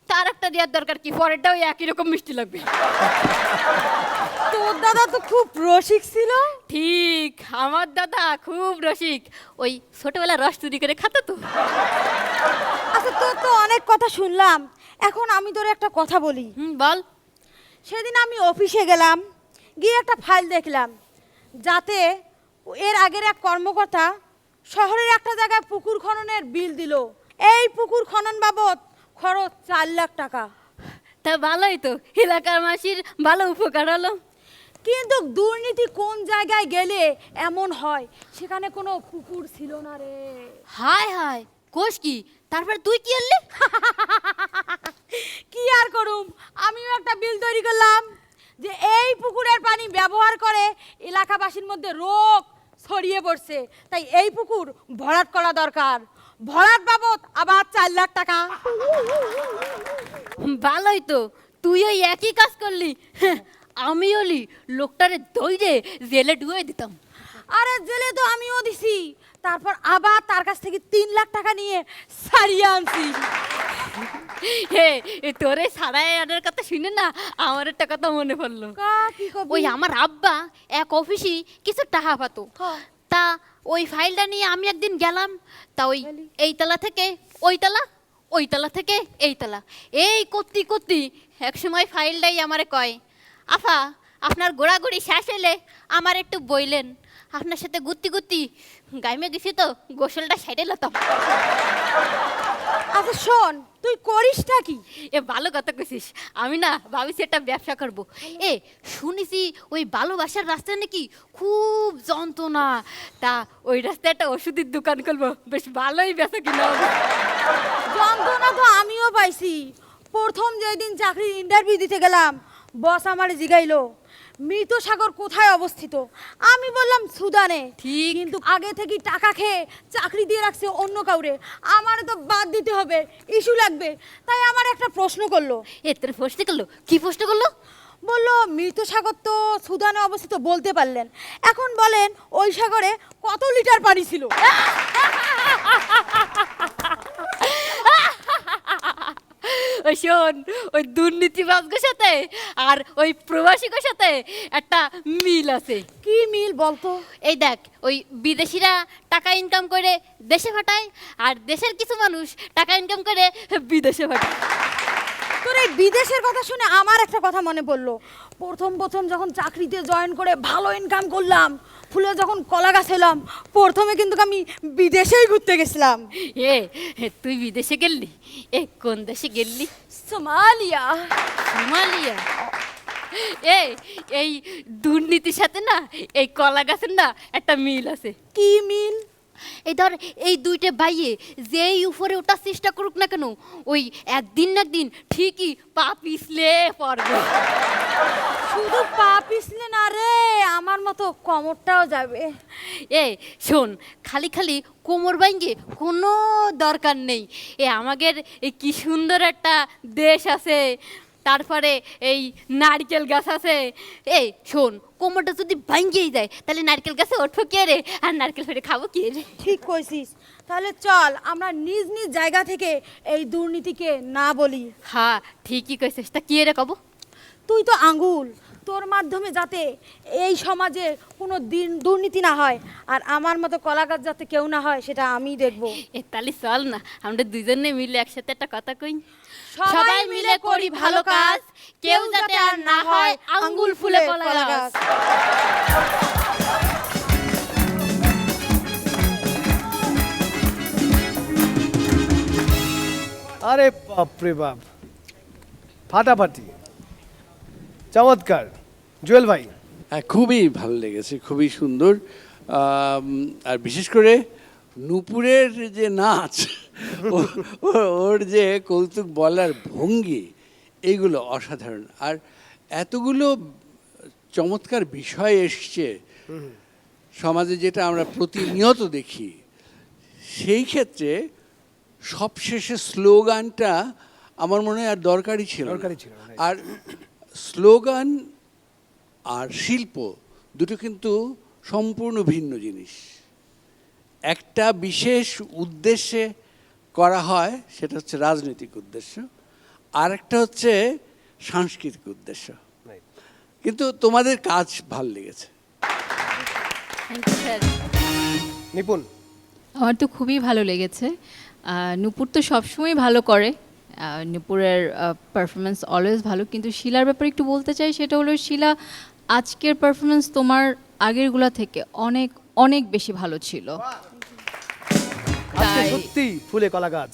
তার একটা দেওয়ার দরকার কি, পরেরটাও একই রকম মিষ্টি লাগবে। তোর দাদা তো খুব রসিক ছিল। ঠিক, আমার দাদা খুব রসিক, ওই ছোটবেলা রস চুরি করে খাতো তো। আচ্ছা, তোর তো অনেক কথা শুনলাম, এখন আমি তোর একটা কথা বলি। বল। সেদিন আমি অফিসে গেলাম, গিয়ে একটা ফাইল দেখলাম, যাতে এর আগের এক কর্মকর্তা শহরের একটা জায়গায় পুকুর খননের বিল দিল। এই পুকুর খনন বাবদ খরচ 4 লাখ টাকা। তা ভালোই তো, এলাকার মাসির ভালো উপকার হলো। কিন্তু দুর্নীতি কোন জায়গায় গেলে এমন হয়, সেখানে কোনো পুকুর ছিল না রে। হায় হায়, কোষ কি? তারপর তুই কি করলি? কি আর করুম, আমিও একটা বিল তৈরি করলাম যে এই পুকুরের পানি ব্যবহার করে এলাকাবাসীর মধ্যে রোগ ছড়িয়ে পড়ছে, তাই এই পুকুর ভরাট করা দরকার। ভরাট বাবদ আবার 4 লাখ টাকা। ভালোই তো, তুই ওই একই কাজ করলি। আমি হলি লোকটারে দইরে জেলে ডুয়ে দিতাম। আরে জেলে তো আমিও দিছি, তারপর আবার তার কাছ থেকে 3 লাখ টাকা নিয়ে সারিয়ে আনছি। হে, তোরে সারাই আনার কথা শুনে না আমার একটা কথা মনে পড়লো। কি কবি? ওই আমার আব্বা এক অফিসে কিছু টাকা পাতো, তা ওই ফাইলটা নিয়ে আমি একদিন গেলাম। তা ওই এই তলা থেকে ওই তলা, ওই তলা থেকে এই তলা, এই করতে করতে এক সময় ফাইলটাই আমারে কয়, আফা আপনার গোড়াগুড়ি শেষ হলে আমার একটু বইলেন, আপনার সাথে ঘুরতে ঘুরতে গাইমে গেছি তো গোসলটা সেরে লতাম। আচ্ছা শোন, তুই করিসটা কি? ভালো কথা কইছিস, আমি না ভাবিছি একটা ব্যবসা করব। শুনেছি ওই ভালোবাসার রাস্তায় নাকি খুব যন্ত্রণা, তা ওই রাস্তায় একটা ওষুধের দোকান করবো, বেশ ভালোই বেচা কিনা হবে। যন্ত্রণা তো আমিও পাইছি। প্রথম যেদিন চাকরির ইন্টারভিউ দিতে গেলাম, বস আমার জিগাইলো মৃত সাগর কোথায় অবস্থিত। আমি বললাম সুদানে। ঠিক। কিন্তু আগে থেকে টাকা খেয়ে চাকরি দিয়ে রাখছে অন্য কাউরে, আমার তো বাদ দিতে হবে, ইস্যু লাগবে। তাই আমার একটা প্রশ্ন করলো। তোর প্রশ্ন করলো? কি প্রশ্ন করলো? বললো মৃত সাগর তো সুদানে অবস্থিত বলতে পারলেন, এখন বলেন ওই সাগরে কত লিটার পানি ছিল? ওই শোন, ওই দুর্নীতিবাজদের সাথে আর ওই প্রবাসীদের সাথে একটা মিল আছে। কি মিল বলতো? এই দেখ, ওই বিদেশিরা টাকা ইনকাম করে দেশে পাঠায়, আর দেশের কিছু মানুষ টাকা ইনকাম করে বিদেশে পাঠায়। তোর এই বিদেশের কথা শুনে আমার একটা কথা মনে পড়লো। প্রথম যখন চাকরিতে জয়েন করে ভালো ইনকাম করলাম, ফুলে যখন কলা গাছ এলাম, প্রথমে কিন্তু আমি বিদেশেই ঘুরতে গেছিলাম। তুই বিদেশে গেললি? কোন দেশে গেললি? সোমালিয়া। সোমালিয়া? এই দুর্নীতির সাথে না এই কলা গাছের না একটা মিল আছে। কি মিল? এই ধর, এই দুইটা বাইয়ে যেই উপরে ওঠার চেষ্টা করুক না কেন, ওই একদিন না একদিন ঠিকই পা পিছলে পড়বে। শুধু পা পিছলে না রে, আমার মতো কোমরটাও যাবে। শোন, খালি খালি কোমর ভাঙ্গে কোনো দরকার নেই। আমাদের কি সুন্দর একটা দেশ আছে, তারপরে এই নারকেল গাছ আছে। এই শোন, কোমরটা যদি ভাঙ্গিয়ে যায় তাহলে নারকেল গাছে ওঠবো কে রে, আর নারকেল ফেরে খাবো কে রে? ঠিক কইছিস। তাহলে চল আমরা নিজ নিজ জায়গা থেকে এই দুর্নীতিকে না বলি। হ্যাঁ ঠিকই কইছিস, তা কি রে কব? তুই তো আঙ্গুল, তোর মাধ্যমে যাতে এই সমাজে কোনো দিন দুর্নীতি না হয়, আর আমার মতো কলাগাছ যাতে কেউ না হয় সেটা আমি দেখব। এ তাহলে চল না আমরা দুজনে মিলে একসাথে একটা কথা কই। সবাই মিলে করি ভালো কাজ, কেউ যাতে আর না হয় আঙ্গুল ফুলে কলা গাছ। আরে বাপরে বাপ, ফাটাফাটি, চমৎকার। জুয়েল ভাই, হ্যাঁ, খুবই ভালো লেগেছে, খুবই সুন্দর। আর বিশেষ করে নূপুরের যে নাচ, ওর যে কৌতুক বলার ভঙ্গি, এইগুলো অসাধারণ। আর এতগুলো চমৎকার বিষয় এসছে সমাজে, যেটা আমরা প্রতিনিয়ত দেখি। সেই ক্ষেত্রে সবশেষে স্লোগানটা আমার মনে হয় আর দরকারই ছিল না। আর স্লোগান আর শিল্প দুটো কিন্তু সম্পূর্ণ ভিন্ন জিনিস। একটা বিশেষ উদ্দেশ্যে করা হয়, সেটা হচ্ছে রাজনৈতিক উদ্দেশ্য, আর একটা হচ্ছে সাংস্কৃতিক উদ্দেশ্য। কিন্তু তোমাদের কাজ ভাল লেগেছে। নিপুণ। আমার তো খুবই ভালো লেগেছে। নূপুর তো সবসময় ভালো করে, নূপুরের পারফরমেন্স অলওয়েজ ভালো, কিন্তু শিলার ব্যাপারে একটু বলতে চাই। সেটা হলো, শিলা আজকের পারফরমেন্স তোমার আগেরগুলা থেকে অনেক অনেক বেশি ভালো ছিল। আজকে সত্যি ফুলে কলা গাছ।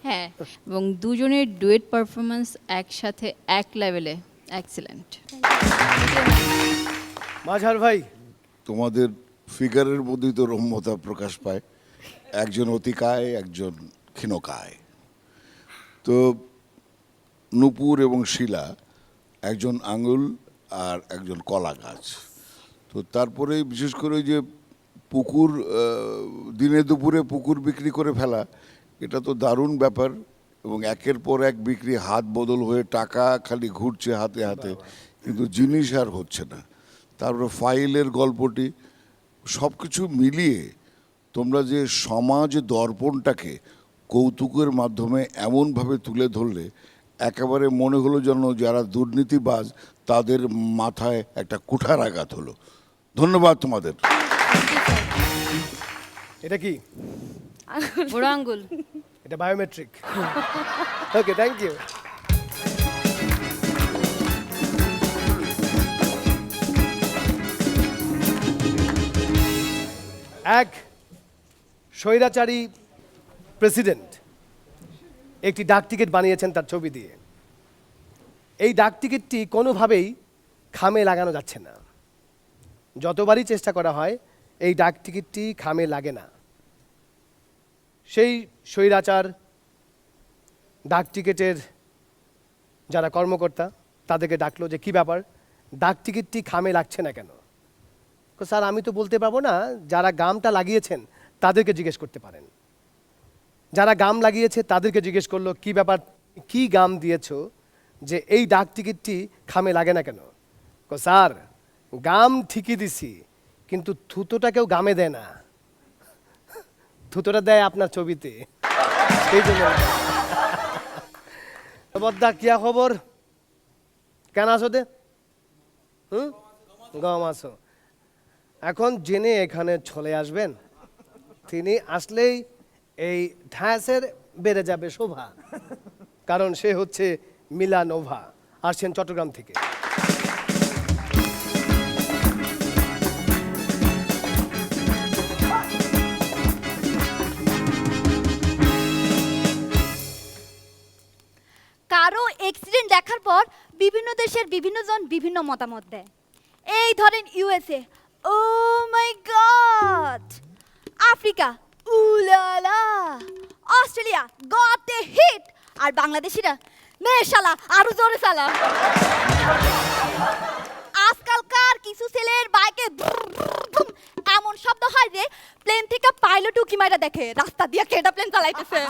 হ্যাঁ, এবং দুজনের ডুয়েট পারফরমেন্স একসাথে এক লেভেলে এক্সিলেন্ট। মাঝার ভাই, তোমাদের ফিগারের মধ্যেই তো রম্যতা প্রকাশ পায়, একজন অতিকায় একজন ক্ষীণকায়। তো নূপুর এবং শিলা একজন আঙুল আর একজন কলা গাছ। তো তারপরে বিশেষ করে ওই যে পুকুর, দিনে দুপুরে পুকুর বিক্রি করে ফেলা, এটা তো দারুণ ব্যাপার। এবং একের পর এক বিক্রি, হাত বদল হয়ে টাকা খালি ঘুরছে হাতে হাতে, কিন্তু জিনিস আর হচ্ছে না। তারপরে ফাইলের গল্পটি, সব কিছু মিলিয়ে তোমরা যে সমাজ দর্পণটাকে কৌতুকের মাধ্যমে এমনভাবে তুলে ধরলে, একেবারে মনে হলো যেন যারা দুর্নীতিবাজ তাদের মাথায় একটা কুঠারাঘাত হলো। ধন্যবাদ তোমাদের। এটা কি? বড় আঙ্গুল। এটা বায়োমেট্রিক। Okay, thank you. এক স্বৈরাচারী প্রেসিডেন্ট একটি ডাক টিকিট বানিয়েছেন তার ছবি দিয়ে। এই ডাক টিকিটটি কোনোভাবেই খামে লাগানো যাচ্ছে না। যতবারই চেষ্টা করা হয়, এই ডাক টিকিটটি খামে লাগে না। সেই স্বৈরাচার ডাক টিকিটের যারা কর্মকর্তা, তাদেরকে ডাকলো যে কি ব্যাপার, ডাক টিকিটটি খামে লাগছে না কেন? স্যার, আমি তো বলতে পারবো না, যারা গামটা লাগিয়েছেন তাদেরকে জিজ্ঞেস করতে পারেন। যারা গাম লাগিয়েছে তাদেরকে জিজ্ঞেস করলো, কি ব্যাপার, কি গাম দিয়েছো যে এই ডাক টিকিটটি খামে লাগে না কেন? স্যার, গাম ঠিকই দিছি, কিন্তু থুতোটা কেউ গামে দেয় না, থুতোটা দেয় আপনার ছবিতে, সেই জন্য। বদ্দা, কিয়া খবর, কেন আসো দে? গম আসো। এখন জেনে এখানে চলে আসবেন, তিনি আসলেই এই ঢ্যাঁসের বেড়ে যাবে শোভা, কারণ সে হচ্ছে মিলানোভা, আসছেন চট্টগ্রাম থেকে। কারো অ্যাক্সিডেন্ট দেখার পর বিভিন্ন দেশের বিভিন্ন জন বিভিন্ন মতামত দেয়। এই ধরেন USA, oh my God, Africa, উলালা, অস্ট্রেলিয়া, গট এ হিট, আর বাংলাদেশিরা, মেশালা, আরো জোরে চালা। আজকালকার কিছু ছেলের বাইকে এমন শব্দ হয় যে প্লেন থেকে পাইলট উকি মাইরা দেখে রাস্তা দিয়ে কেটা প্লেন চালাইতেছে।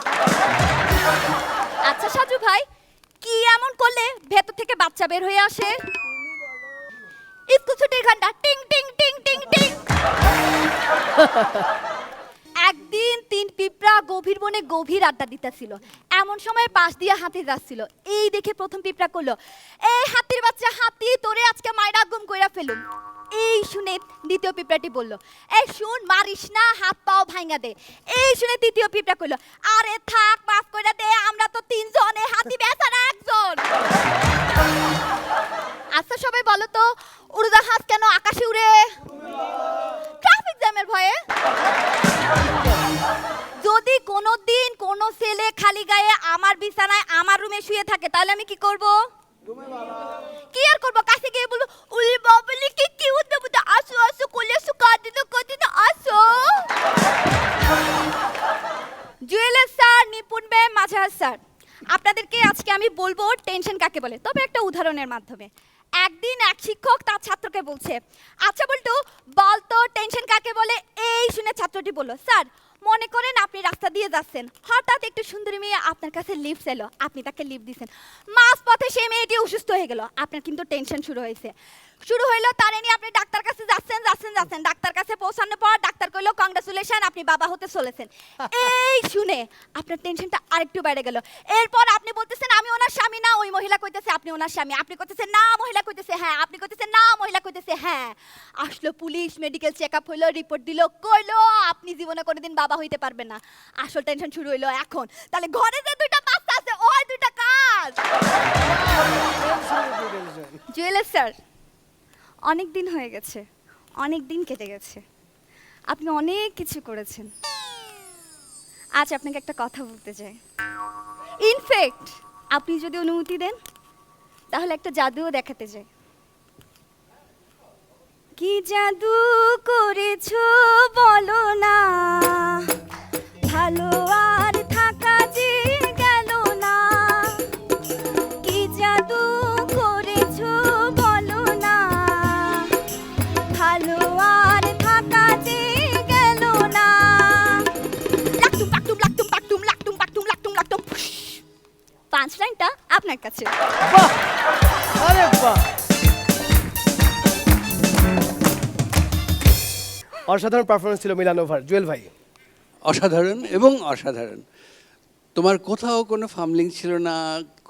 আচ্ছা সাজু ভাই, কি এমন কেমন করলে ভেতর থেকে বাচ্চা বের হয়ে আসে? স্কুল ছুটির ঘন্টা টিং টিং টিং টিং টিং। একদিন 3 পিঁপড়া গভীর বনে গভীর আড্ডা দিতেছিল। এমন সময় পাশ দিয়ে হাতি যাচ্ছিল। এই দেখে প্রথম পিঁপড়া কইলো, এই হাতির বাচ্চা হাতি, তোরে আজকে মাইরা গুম কইরা ফেলুম। এই শুনে দ্বিতীয় পিঁপড়াটি বলল, এই শুন, মারিস না, হাত পাও ভাঙা দে। এই শুনে তৃতীয় পিঁপড়া কইলো, আরে থাক, মাফ কইরা দে, আমরা তো 3 জন, এই হাতি বেচারা 1 জন। আচ্ছা সবাই বলো তো, উড়োজাহাজ কেন আকাশে উড়ে? ট্রাফিক জ্যামের ভয়ে। যদি কোনোদিন কোনো ছেলে খালি গায়ে আমার বিছানায় আমার রুমে শুয়ে থাকে, তাহলে আমি কি করব? কি আর করব? কাছে গিয়ে বলবো, উলি বাবলি কি কিউট দেবতা, আসো আসো, কোলে আসো, কাঁদিতে আসো। জুয়েলার স্যার, নিপুণ বে, মাঝার স্যার, আপনাদেরকে আজকে আমি বলবো টেনশন কাকে বলে, তবে একটা উদাহরণের মাধ্যমে। একদিন এক শিক্ষক তার ছাত্রকে বলছে, আচ্ছা বলতো, বল তো টেনশন কাকে বলে? এই শুনে ছাত্রটি বলল, স্যার মনে করেন আপনি রাস্তা দিয়ে যাচ্ছেন, হঠাৎ একটু সুন্দরী মেয়ে আপনার কাছে লিফট চাইলো, আপনি তাকে লিফট দিয়েছেন, মাঝ পথে সেই মেয়েটি অসুস্থ হয়ে গেল, আপনার কিন্তু টেনশন শুরু হয়েছে। শুরু হইলো, তার নিয়ে আপনি ডাক্তার কাছে যাচ্ছেন। ডাক্তার কাছে পৌঁছানোর পর ডাক্তার কইলো, কংগ্রাচুলেশন, আপনি বাবা হতে চলেছেন। এই শুনে আপনার টেনশনটা আরেকটু বেড়ে গেল। এরপর আপনি বলতেছেন, আমি ওনার স্বামী না, ওই মহিলা কইতেছে আপনি ওনার স্বামী, আপনি কইতেছেন না, মহিলা কইতেছে হ্যাঁ, আপনি কইতেছেন না, মহিলা কইতেছে হ্যাঁ। আসলো পুলিশ, মেডিকেল চেকআপ হইলো, রিপোর্ট দিল, কইলো আপনি জীবনে কোনোদিন বাবা হইতে পারবেন না। আসল টেনশন শুরু হইলো এখন, তাহলে ঘরে যে 2টা বাচ্চা আছে, ওই 2টা কাজ। জুয়েলার স্যার, অনেক দিন হয়ে গেছে, অনেক দিন কেটে গেছে, আপনি অনেক কিছু করেছেন। আজ আপনাকে একটা কথা বলতে চাই। ইনফ্যাক্ট আপনি যদি অনুমতি দেন, তাহলে একটা জাদুও দেখাতে চাই। কি জাদু করেছো বলো না, ভালো আর থাকা যে গেল না। কি জাদু করেছো বলো না, ভালো আর থাকা যে গেল না। লাকটুম পাকটুম লাকটুম পাকটুম লাকটুম পাকটুম লাকটুম লাকটুম। 5 লাইনটা আপনার কাছে। বাহ! আরে বাহ! অসাধারণ পারফরমেন্স ছিল মিলানোভার। জুয়েল ভাই, অসাধারণ এবং অসাধারণ। তোমার কোথাও কোনো ফামলিং ছিল না,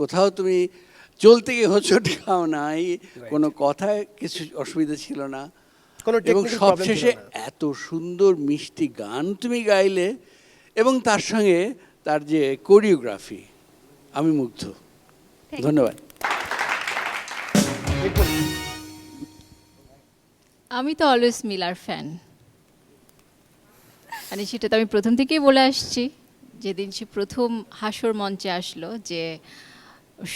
কোথাও তুমি চলতে গিয়ে হোঁচট খাও নাই, কোনো কথায় কিছু অসুবিধা ছিল না, কোনো এবং টেকনিক্যাল প্রবলেম ছিল সবশেষে না। এত সুন্দর মিষ্টি গান তুমি গাইলে, এবং তার সঙ্গে তার যে কোরিওগ্রাফি, আমি মুগ্ধ। ধন্যবাদ। আমি তো অলওয়েজ মিলার ফ্যান, মানে সেটা তো আমি প্রথম থেকেই বলে আসছি। যেদিন সে প্রথম হাসর মঞ্চে আসলো, যে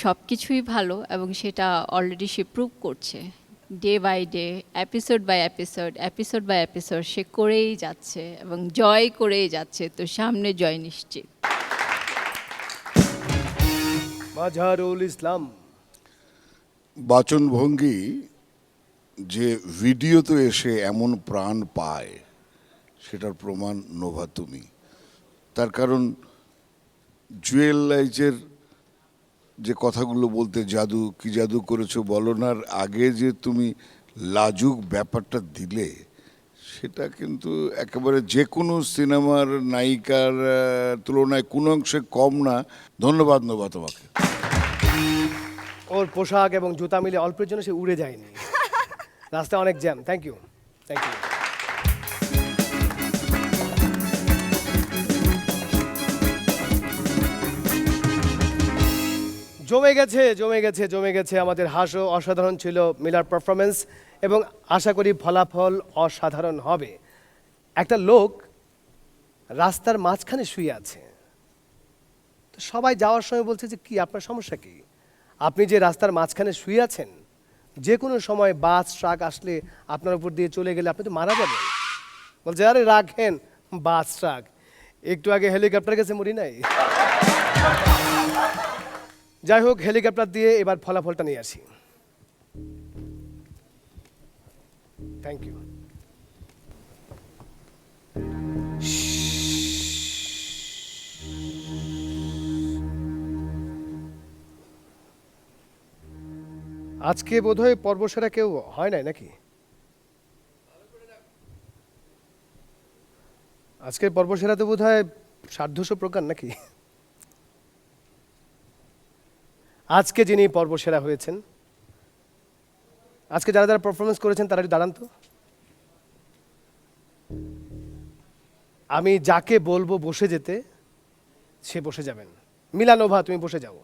সব কিছুই ভালো, এবং সেটা অলরেডি সে প্রুভ করছে day by day, episode by episode সে করেই যাচ্ছে এবং জয় করেই যাচ্ছে, তো সামনে জয় নিশ্চিত। মাঝহারুল ইসলাম, বাচনভঙ্গি যে ভিডিওতে এসে এমন প্রাণ পায়, সেটার প্রমাণ নোভা তুমি। তার কারণ জুয়েল লাইজের যে কথাগুলো বলতে, জাদু কি জাদু করেছো বলো নার আগে যে তুমি লাজুক ব্যাপারটা দিলে, সেটা কিন্তু একেবারে যে কোনো সিনেমার নায়িকার তুলনায় কোনো অংশে কম না। ধন্যবাদ নোভা তোমাকে। ওর পোশাক এবং জুতা মিলে অল্পের জন্য সে উড়ে যায়নি। রাস্তায় অনেক জ্যাম। Thank you. জমে গেছে আমাদের হাসো। অসাধারণ ছিল মিলার পারফরমেন্স, এবং আশা করি ফলাফল অসাধারণ হবে। একটা লোক রাস্তার মাঝখানে শুয়ে আছে, তো সবাই যাওয়ার সময় বলছে যে কি আপনার সমস্যা কি, আপনি যে রাস্তার মাঝখানে শুয়ে আছেন, যে কোনো সময় বাস ট্রাক আসলে আপনার উপর দিয়ে চলে গেলে আপনি তো মারা যাবেন। বলছে আরে রাখেন বাস ট্রাক, একটু আগে হেলিকপ্টার গেছে, মরি নাই। যাই হোক, হেলিকপ্টার দিয়ে এবার ফলাফলটা নিয়ে আসি। Thank you. আজকে বোধহয় পর্বসেরা কেউ হয় নাই নাকি? আজকের পর্বসেরা তো বোধহয় সার্ধশো প্রকার নাকি? আজকে যিনি পর্বসেরা হয়েছেন, আজকে যারা যারা পারফরমেন্স করেছেন তারা একটু দাঁড়ান তো। আমি যাকে বলবো বসে যেতে, সে বসে যাবেন। মিলানোভা, তুমি বসে যাও।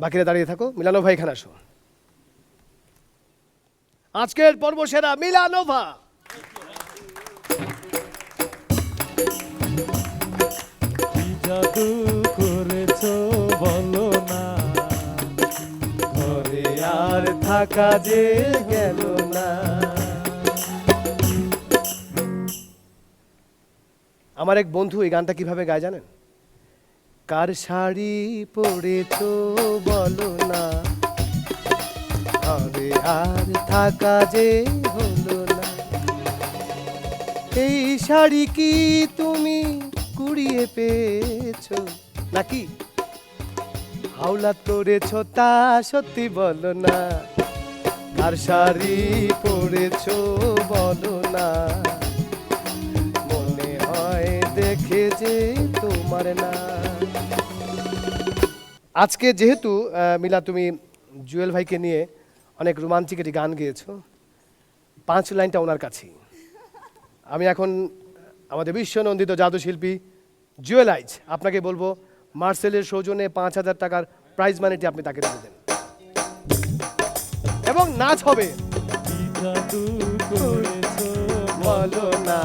বাকিরা দাঁড়িয়ে থাকো। মিলানোভা এখানে আসো। আজকের পর্বসেরা মিলানোভা। জাদু করেছো বলো না, ঘরে আর থাকা যে গেল না। আমার এক বন্ধু এই গানটা কিভাবে গায় জানেন? কার শাড়ি পরেছো বলো না, ঘরে আর থাকা যে হলো না। এই শাড়ি কি তুমি কুড়িয়ে পেয়েছো নাকি হাওলাত করেছো তা সত্যি বলো না। কার শাড়ি পরেছো বলো না, মনে হয় দেখে যে তোমার না। আজকে যেহেতু মিলা তুমি জুয়েল ভাইকে নিয়ে অনেক রোমান্টিক একটি গান গেয়েছো, 5 লাইনটা ওনার কাছেই। আমি এখন আমাদের বিশ্বনন্দিত জাদুশিল্পী জুয়েল আইচ আপনাকে বলবো, মার্সেলের সৌজন্যে 5,000 টাকার প্রাইজ মানিটি আপনি তাকে দিয়ে দেন এবং নাচ হবে। জাদু করেছো বলো না,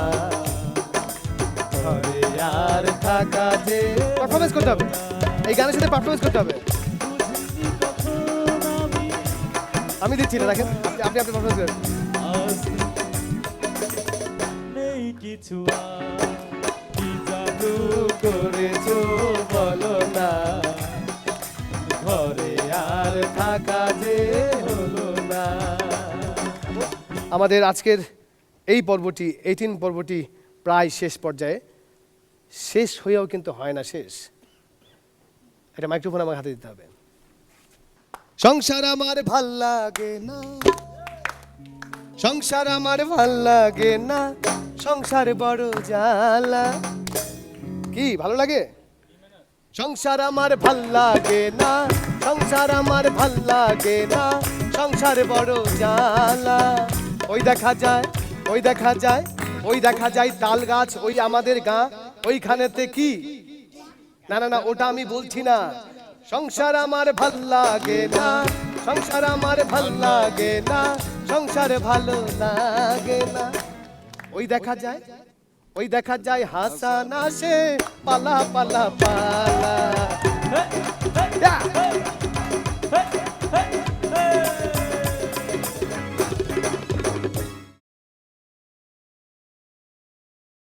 ঘরে আর থাকা যে। পারফরমেন্স করতে হবে, এই গানের সাথে পারফরমেন্স করতে হবে। আমি দিচ্ছি না, দেখেন আপনি আপনি পারফরমেন্স করেন। নেই কিছু আর, কি জাদু করেছো বলো না, ঘরে আর থাকা যে হলো না। আমাদের আজকের এই পর্বটি 18 পর্বটি প্রায় শেষ পর্যায়ে। শেষ হয়েও কিন্তু হয় না শেষ। এটা মাইক্রোফোন আমার হাতে দিতে হবে। সংসার আমার ভাল লাগে না, সংসার আমার ভাল লাগে না, সংসার বড় জ্বালা। কি ভালো লাগে? সংসার আমার ভাল লাগে না, সংসার আমার ভাল লাগে না, সংসার বড় জ্বালা। ওই দেখা যায়, ওই দেখা যায়, ওই দেখা যায় তাল গাছ, ওই আমাদের গা, ওইখানেতে কি? না না না, ওটা আমি বলছি না। সংসার আমার ভাল লাগে না, সংসার আমার ভাল লাগে না, সংসার ভালো লাগে না। ওই দেখা যায়, ওই দেখা যায় হাসান আসে পালা পালা পালা।